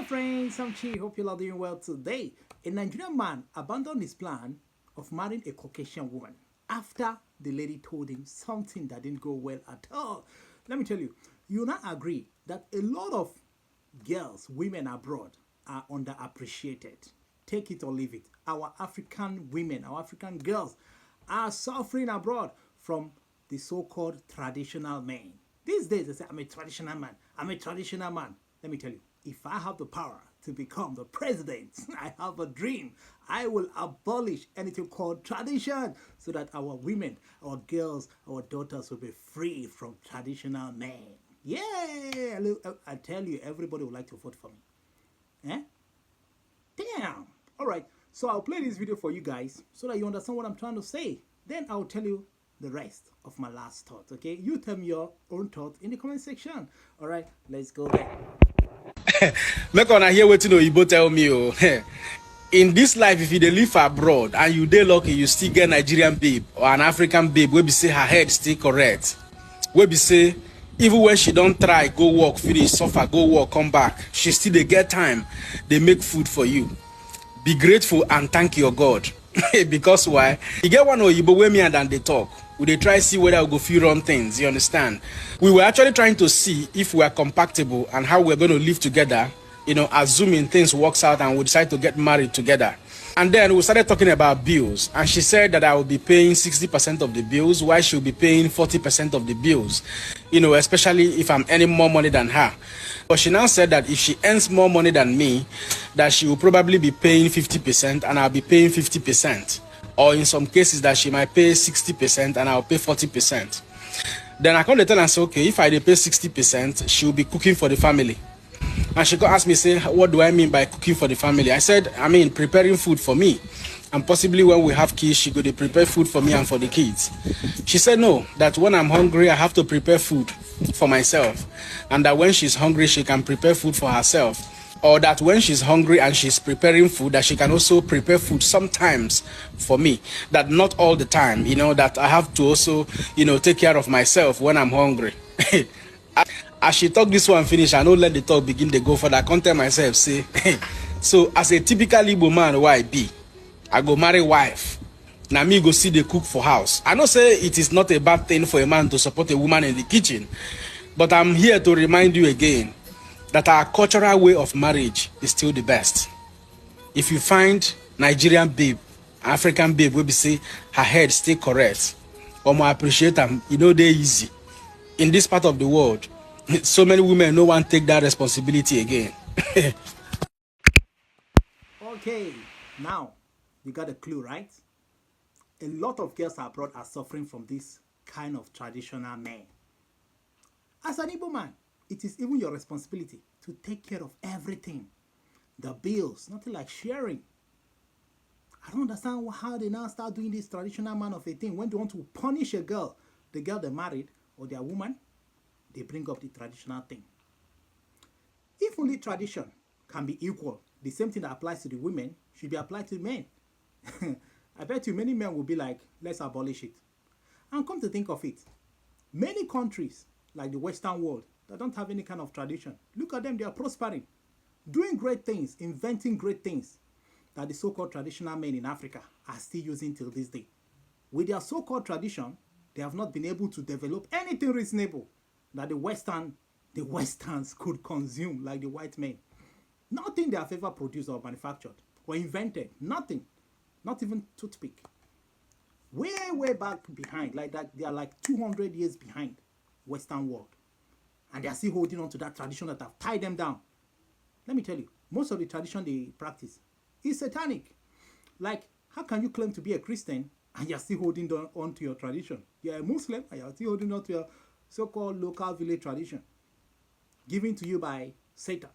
friends, I'm Chi. Hope you are doing well today. A Nigerian man abandoned his plan of marrying a Caucasian woman after the lady told him something that didn't go well at all. Let me tell you, you now agree that a lot of girls, women abroad are underappreciated. Take it or leave it. Our African women, our African girls are suffering abroad from the so-called traditional men. These days they say, I'm a traditional man. I'm a traditional man. Let me tell you, if I have the power to become the president, I have a dream. I will abolish anything called tradition so that our women, our girls, our daughters will be free from traditional men. Yeah, look, I tell you, everybody would like to vote for me. Eh? Damn. All right. So I'll play this video for you guys so that you understand what I'm trying to say. Then I'll tell you the rest of my last thought. Okay? You tell me your own thought in the comment section. All right. Let's go there. Make una hear wetin Oyibo tell me o. In this life, if you dey live abroad and you dey lucky, you still get Nigerian babe or an African babe wey be say her head still correct. Wey be say even when she don try go work finish, suffer go work come back, she still dey get time dey make food for you. Be grateful and thank your God. Because why? You get one Oyibo wey me and Dan dey talk. We dey try see whether we go fit run things, you understand? We were actually trying to see if we are compatible and how we're going to live together, you know, assuming things works out and we decide to get married together. And then we started talking about bills, and she said that I will be paying 60% of the bills while she'll be paying 40% of the bills, you know, especially if I'm earning more money than her. But she now said that if she earns more money than me, that she will probably be paying 50% and I'll be paying 50%. Or in some cases that she might pay 60% and I'll pay 40%. Then I come to tell her and say, okay, if I pay 60%, she'll be cooking for the family. And she go ask me, say, what do I mean by cooking for the family? I said, I mean preparing food for me. And possibly when we have kids, she go to prepare food for me and for the kids. She said no, that when I'm hungry, I have to prepare food for myself. And that when she's hungry, she can prepare food for herself. Or that when she's hungry and she's preparing food, that she can also prepare food sometimes for me. That not all the time, you know, that I have to also, you know, take care of myself when I'm hungry. As she talk this one finish, I don't let the talk begin to go further. I can't tell myself, say, so as a typical Igbo man, why be? I go marry wife. Now me go see the cook for house. I know say it is not a bad thing for a man to support a woman in the kitchen. But I'm here to remind you again that our cultural way of marriage is still the best. If you find Nigerian babe, African babe, will be say her head stay correct, or more appreciate them, you know they're easy. In this part of the world, so many women no one take that responsibility again. Okay, now you got a clue, right? A lot of girls abroad are suffering from this kind of traditional men. As an Igbo man, it is even your responsibility to take care of everything. The bills, nothing like sharing. I don't understand how they now start doing this traditional man of a thing. When they want to punish a girl, the girl they married or their woman, they bring up the traditional thing. If only tradition can be equal, the same thing that applies to the women should be applied to the men. I bet you many men will be like, let's abolish it. And come to think of it, many countries like the Western world that don't have any kind of tradition, look at them, they are prospering, doing great things, inventing great things that the so-called traditional men in Africa are still using till this day. With their so-called tradition, they have not been able to develop anything reasonable that the Westerns could consume like the white men. Nothing they have ever produced or manufactured or invented, nothing, not even toothpick. Way back behind, like that, they are like 200 years behind Western world. And they are still holding on to that tradition that have tied them down. Let me tell you, most of the tradition they practice is satanic. Like, how can you claim to be a Christian and you're still holding on to your tradition? You're a Muslim and you're still holding on to your so-called local village tradition given to you by Satan.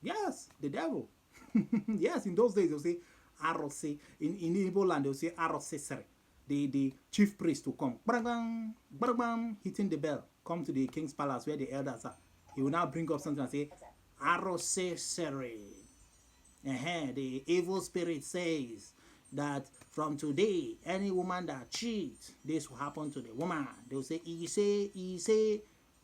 Yes, the devil. Yes, in those days they'll say Arose. In Igbo land they'll say Arose. The chief priest will come, bang, bang, bang, hitting the bell, come to the king's palace where the elders are. He will now bring up something and say, Arose Sere. The evil spirit says that from today, any woman that cheats, this will happen to the woman. They'll say, he say,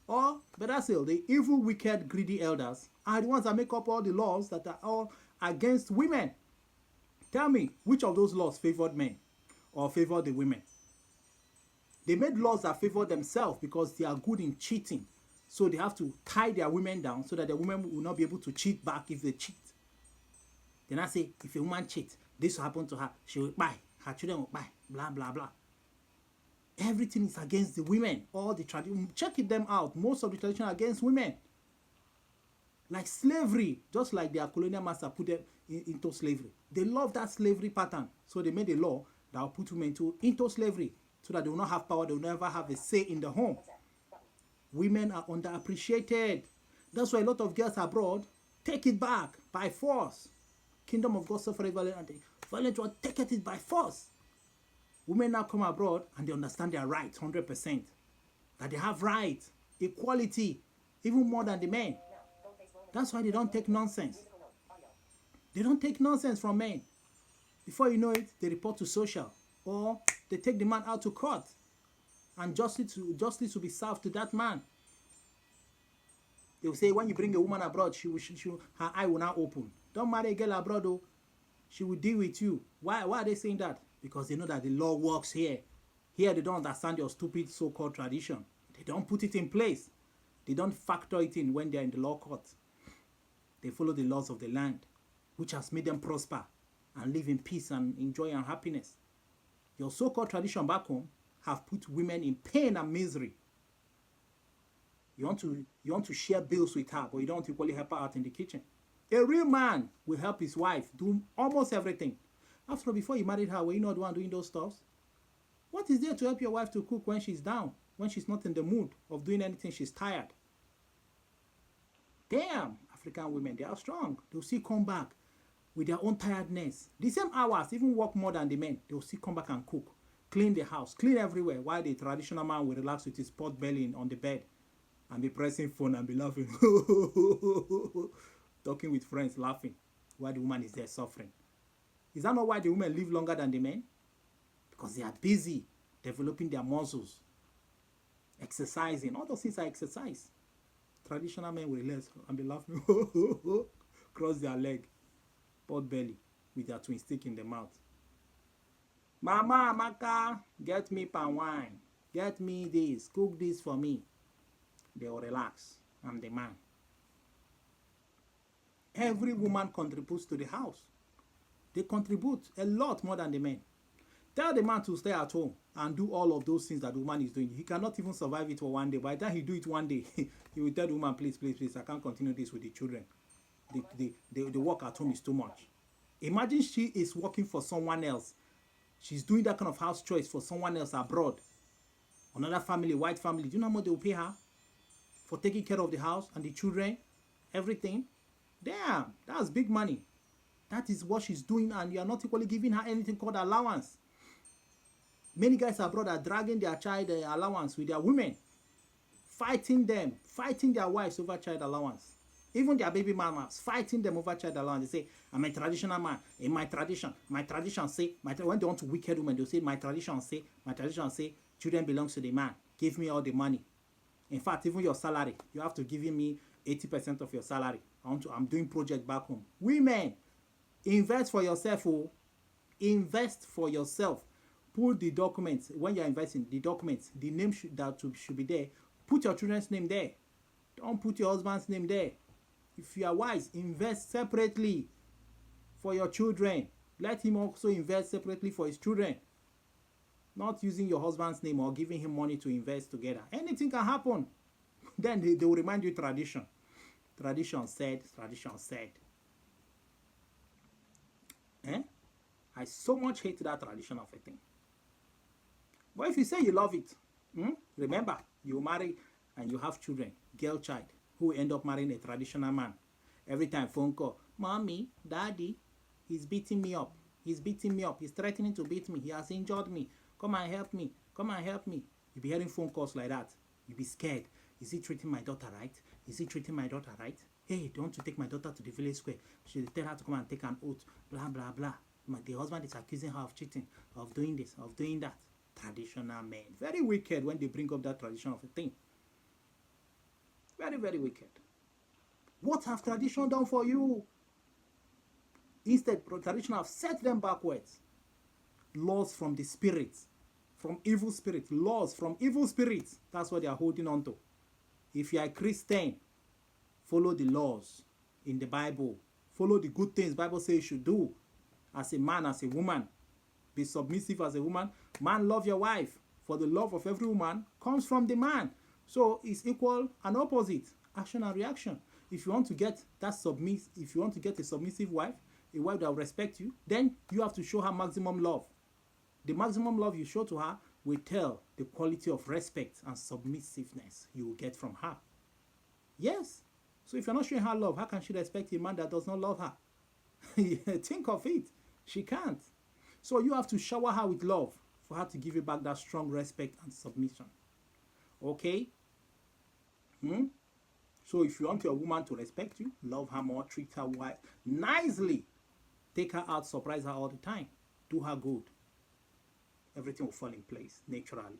Or, better still, the evil, wicked, greedy elders are the ones that make up all the laws that are all against women. Tell me, which of those laws favored men or favored the women? They made laws that favor themselves because they are good in cheating. So they have to tie their women down so that the women will not be able to cheat back if they cheat. Then I say, if a woman cheats, this will happen to her. She will buy. Her children will buy. Blah, blah, blah. Everything is against the women. All the tradition, check them out. Most of the tradition are against women. Like slavery, just like their colonial master put them into slavery. They love that slavery pattern. So they made a law that will put women into slavery so that they will not have power. They will never have a say in the home. Women are underappreciated. That's why a lot of girls abroad take it back by force. Kingdom of God suffer violent and violent will take it by force. Women now come abroad and they understand their rights 100%. That they have rights, equality, even more than the men. That's why they don't take nonsense. They don't take nonsense from men. Before you know it, they report to social or they take the man out to court and justice will be served to that man. They will say when you bring a woman abroad, her eye will now open. Don't marry a girl abroad though. She will deal with you. Why are they saying that? Because they know that the law works here. Here they don't understand your stupid so-called tradition. They don't put it in place. They don't factor it in when they're in the law court. They follow the laws of the land, which has made them prosper and live in peace and in joy and happiness. Your so-called tradition back home have put women in pain and misery. You want to share bills with her, but you don't equally help her out in the kitchen. A real man will help his wife do almost everything. After all, before you married her, were you not the one doing those stuff? What is there to help your wife to cook when she's down, when she's not in the mood of doing anything, she's tired? Damn, African women, they are strong. They'll still come back with their own tiredness. The same hours, even work more than the men. They'll still come back and cook, clean the house, clean everywhere, while the traditional man will relax with his pot belly on the bed and be pressing phone and be laughing. Talking with friends, laughing, while the woman is there suffering. Is that not why the women live longer than the men? Because they are busy developing their muscles, exercising. All those things are exercise. Traditional men will relax and be laughing, cross their leg, pot belly, with their twin stick in the mouth. Mama, Amaka, get me palm wine. Get me this. Cook this for me. They will relax. I'm the man. Every woman contributes to the house. They contribute a lot more than the men. Tell the man to stay at home and do all of those things that the woman is doing. He cannot even survive it for one day. By the time he do it one day, he will tell the woman, please, please, please, I can't continue this with the children. The work at home is too much. Imagine she is working for someone else. She's doing that kind of house choice for someone else abroad. Another family, white family. Do you know how much they will pay her for taking care of the house and the children, everything? Damn, that's big money. That is what she's doing, and you are not equally giving her anything called allowance. Many guys abroad are dragging their child allowance with their women, fighting their wives over child allowance. Even their baby mamas, fighting them over child allowance. They say, I'm a traditional man. In my tradition say, when they want to wicked women, they'll say, my tradition say, children belongs to the man. Give me all the money. In fact, even your salary, you have to give me 80% of your salary. I'm doing project back home. Women, invest for yourself. Oh. Invest for yourself. Put the documents, when you're investing, the documents, the name should be there. Put your children's name there. Don't put your husband's name there. If you are wise, invest separately for your children. Let him also invest separately for his children. Not using your husband's name or giving him money to invest together. Anything can happen. Then they will remind you tradition. Tradition said. I so much hate that tradition of a thing. But if you say you love it, remember, you marry and you have children, girl child, who end up marrying a traditional man. Every time phone call, mommy, daddy, he's beating me up. He's threatening to beat me. He has injured me. Come and help me. You'll be hearing phone calls like that. You'll be scared. Is he treating my daughter right? Hey, don't you take my daughter to the village square. She'll tell her to come and take an oath. Blah, blah, blah. The husband is accusing her of cheating, of doing this, of doing that. Traditional men. Very wicked when they bring up that tradition of a thing. Very, very wicked. What have tradition done for you? Instead, tradition have set them backwards. Laws from the spirits, from evil spirits. Laws from evil spirits. That's what they are holding on to. If you are a Christian, follow the laws in the Bible. Follow the good things the Bible says you should do. As a man, as a woman. Be submissive as a woman. Man, love your wife. For the love of every woman comes from the man. So it's equal and opposite. Action and reaction. If you want to get that if you want to get a submissive wife, a wife that will respect you, then you have to show her maximum love. The maximum love you show to her will tell the quality of respect and submissiveness you will get from her. Yes. So if you're not showing her love, how can she respect a man that does not love her? Think of it. She can't. So you have to shower her with love for her to give you back that strong respect and submission. Okay? So if you want your woman to respect you, love her more, treat her nicely, take her out, surprise her all the time, do her good. Everything will fall in place naturally.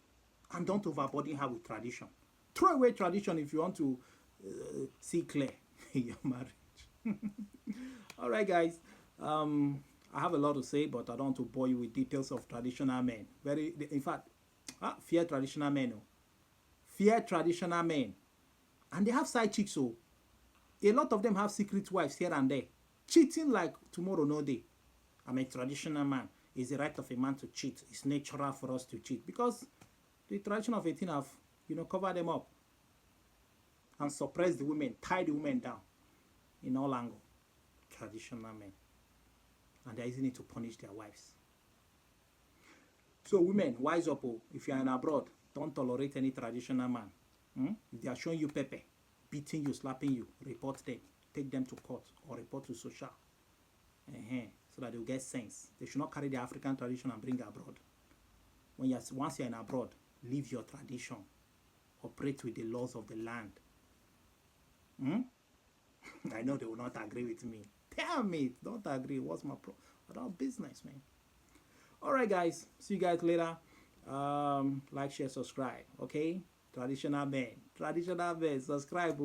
And don't overburden her with tradition. Throw away tradition if you want to see clear in your marriage. All right, guys. I have a lot to say, but I don't want to bore you with details of traditional men. In fact, fear traditional men. Fear traditional men. And they have side chicks, so a lot of them have secret wives here and there. Cheating like tomorrow, no day. I'm a traditional man. It's the right of a man to cheat. It's natural for us to cheat. Because the tradition of 18 have, covered them up. And suppressed the women, tied the women down. In all angles. Traditional men. And they're using it to punish their wives. So women, wise up. If you are in abroad, don't tolerate any traditional man. If they are showing you pepper, beating you, slapping you, report them. Take them to court or report to social. So that they'll get sense. They should not carry the African tradition and bring it abroad. Once you're in abroad, leave your tradition. Operate with the laws of the land. I know they will not agree with me. Damn it, don't agree. What's my problem? About business, man. Alright, guys. See you guys later. Like, share, subscribe. Okay? Traditional men. Traditional men. Subscribe.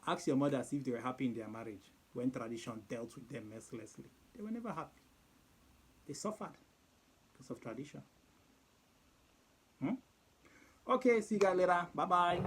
Ask your mothers if they were happy in their marriage when tradition dealt with them mercilessly. They were never happy. They suffered because of tradition. Okay, see you guys later. Bye-bye.